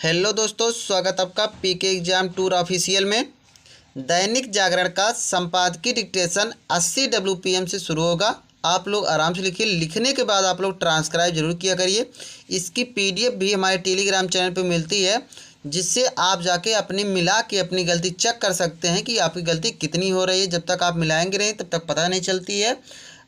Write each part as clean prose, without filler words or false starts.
Hello दोस्तों, स्वागत आपका पीके एग्जाम टूर ऑफिशियल में। दैनिक जागरण का संपादकीय डिक्टेशन 80 WPM से शुरू होगा। आप लोग आराम से लिखिए। लिखने के बाद आप लोग ट्रांसक्राइब जरूर किया करिए। इसकी PDF भी हमारे टेलीग्राम चैनल पे मिलती है, जिससे आप जाके अपनी मिला के अपनी गलती चेक कर सकते हैं कि आपकी गलती कितनी हो रही है। जब तक आप मिलाएंगे नहीं तब तक पता नहीं चलती है।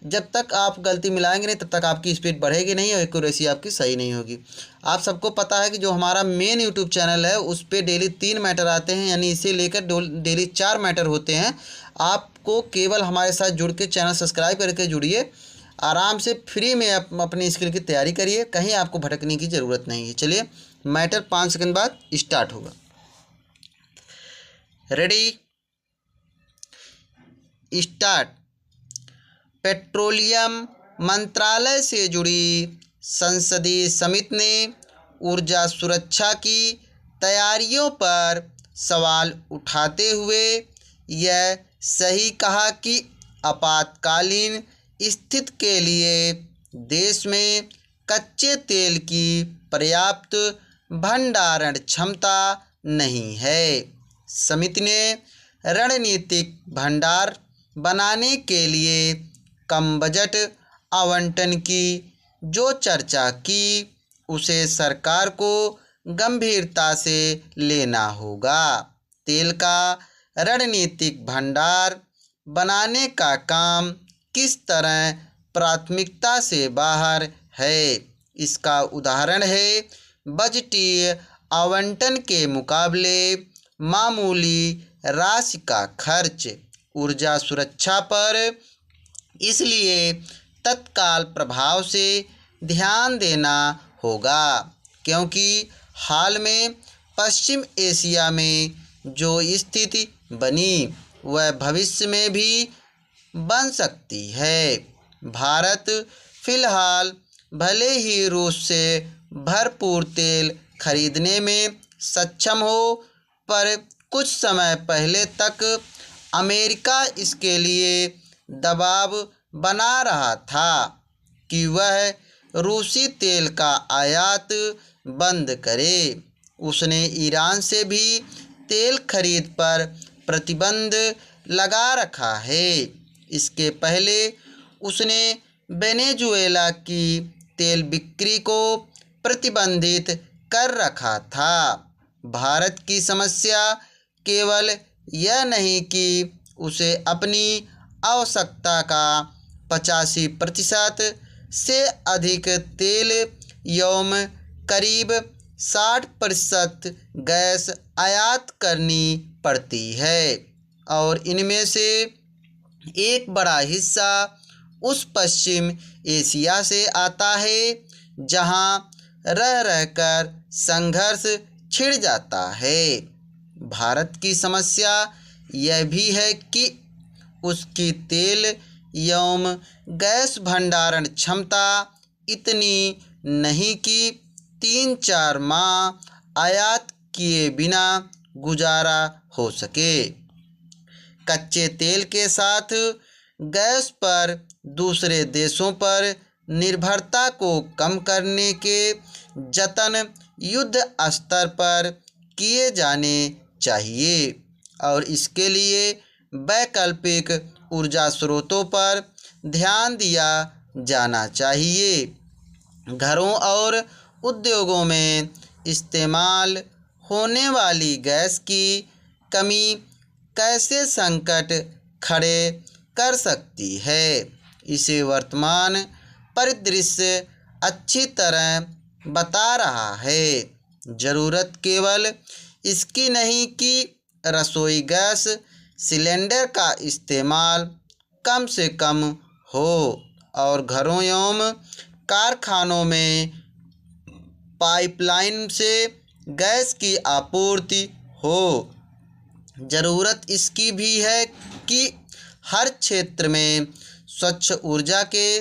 जब तक आप गलती मिलाएंगे नहीं तब तक आपकी स्पीड बढ़ेगी नहीं और एक्यूरेसी आपकी सही नहीं होगी। आप सबको पता है कि जो हमारा मेन यूट्यूब चैनल है उस पर डेली 3 मैटर आते हैं, यानी इसे लेकर डेली 4 मैटर होते हैं। आपको केवल हमारे साथ जुड़ के चैनल सब्सक्राइब करके जुड़िए। आराम से फ्री में आप अपनी स्किल की तैयारी करिए, कहीं आपको भटकने की ज़रूरत नहीं है। चलिए, मैटर 5 सेकंड बाद स्टार्ट होगा। Ready, start. पेट्रोलियम मंत्रालय से जुड़ी संसदीय समिति ने ऊर्जा सुरक्षा की तैयारियों पर सवाल उठाते हुए यह सही कहा कि आपातकालीन स्थिति के लिए देश में कच्चे तेल की पर्याप्त भंडारण क्षमता नहीं है। समिति ने रणनीतिक भंडार बनाने के लिए कम बजट आवंटन की जो चर्चा की उसे सरकार को गंभीरता से लेना होगा। तेल का रणनीतिक भंडार बनाने का काम किस तरह प्राथमिकता से बाहर है, इसका उदाहरण है बजटीय आवंटन के मुकाबले मामूली राशि का खर्च ऊर्जा सुरक्षा पर। इसलिए तत्काल प्रभाव से ध्यान देना होगा, क्योंकि हाल में पश्चिम एशिया में जो स्थिति बनी वह भविष्य में भी बन सकती है। भारत फिलहाल भले ही रूस से भरपूर तेल खरीदने में सक्षम हो, पर कुछ समय पहले तक अमेरिका इसके लिए दबाव बना रहा था कि वह रूसी तेल का आयात बंद करे। उसने ईरान से भी तेल खरीद पर प्रतिबंध लगा रखा है। इसके पहले उसने वेनेजुएला की तेल बिक्री को प्रतिबंधित कर रखा था। भारत की समस्या केवल यह नहीं कि उसे अपनी आवश्यकता का 85% से अधिक तेल एवं करीब 60% गैस आयात करनी पड़ती है, और इनमें से एक बड़ा हिस्सा उस पश्चिम एशिया से आता है जहां रह रहकर संघर्ष छिड़ जाता है। भारत की समस्या यह भी है कि उसकी तेल एवं गैस भंडारण क्षमता इतनी नहीं कि 3-4 माह आयात किए बिना गुजारा हो सके। कच्चे तेल के साथ गैस पर दूसरे देशों पर निर्भरता को कम करने के जतन युद्ध स्तर पर किए जाने चाहिए, और इसके लिए वैकल्पिक ऊर्जा स्रोतों पर ध्यान दिया जाना चाहिए। घरों और उद्योगों में इस्तेमाल होने वाली गैस की कमी कैसे संकट खड़े कर सकती है, इसे वर्तमान परिदृश्य अच्छी तरह बता रहा है। ज़रूरत केवल इसकी नहीं कि रसोई गैस सिलेंडर का इस्तेमाल कम से कम हो और घरों एवं कारखानों में पाइपलाइन से गैस की आपूर्ति हो। ज़रूरत इसकी भी है कि हर क्षेत्र में स्वच्छ ऊर्जा के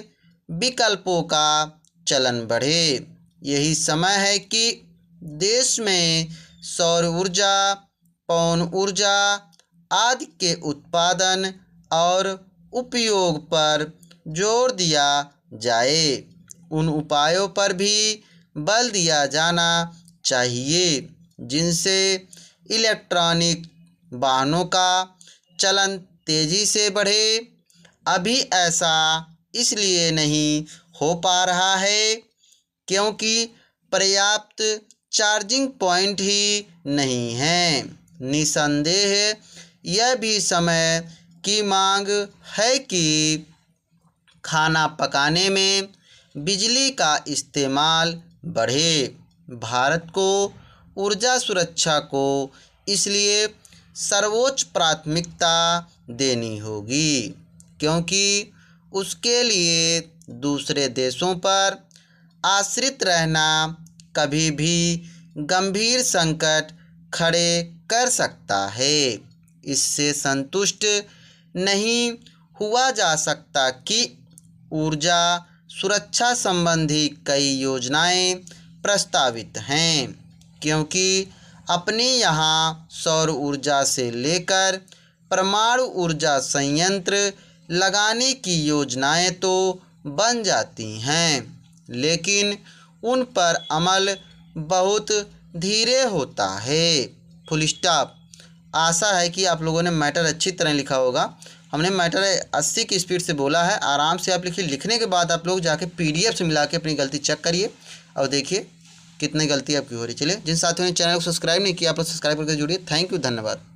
विकल्पों का चलन बढ़े। यही समय है कि देश में सौर ऊर्जा, पवन ऊर्जा आदि के उत्पादन और उपयोग पर जोर दिया जाए। उन उपायों पर भी बल दिया जाना चाहिए जिनसे इलेक्ट्रॉनिक वाहनों का चलन तेज़ी से बढ़े। अभी ऐसा इसलिए नहीं हो पा रहा है क्योंकि पर्याप्त चार्जिंग पॉइंट ही नहीं हैं। निसंदेह यह भी समय की मांग है कि खाना पकाने में बिजली का इस्तेमाल बढ़े। भारत को ऊर्जा सुरक्षा को इसलिए सर्वोच्च प्राथमिकता देनी होगी क्योंकि उसके लिए दूसरे देशों पर आश्रित रहना कभी भी गंभीर संकट खड़े कर सकता है। इससे संतुष्ट नहीं हुआ जा सकता कि ऊर्जा सुरक्षा संबंधी कई योजनाएं प्रस्तावित हैं क्योंकि अपने यहाँ सौर ऊर्जा से लेकर परमाणु ऊर्जा संयंत्र लगाने की योजनाएं तो बन जाती हैं, लेकिन उन पर अमल बहुत धीरे होता है। Full stop. आशा है कि आप लोगों ने मैटर अच्छी तरह लिखा होगा। हमने मैटर 80 की स्पीड से बोला है। आराम से आप लिखिए। लिखने के बाद आप लोग जाके PDF से मिला के अपनी गलती चेक करिए और देखिए कितनी गलती आपकी हो रही। चलिए, जिन साथियों ने चैनल को सब्सक्राइब नहीं किया आप लोग सब्सक्राइब करके जुड़िए। थैंक यू, धन्यवाद।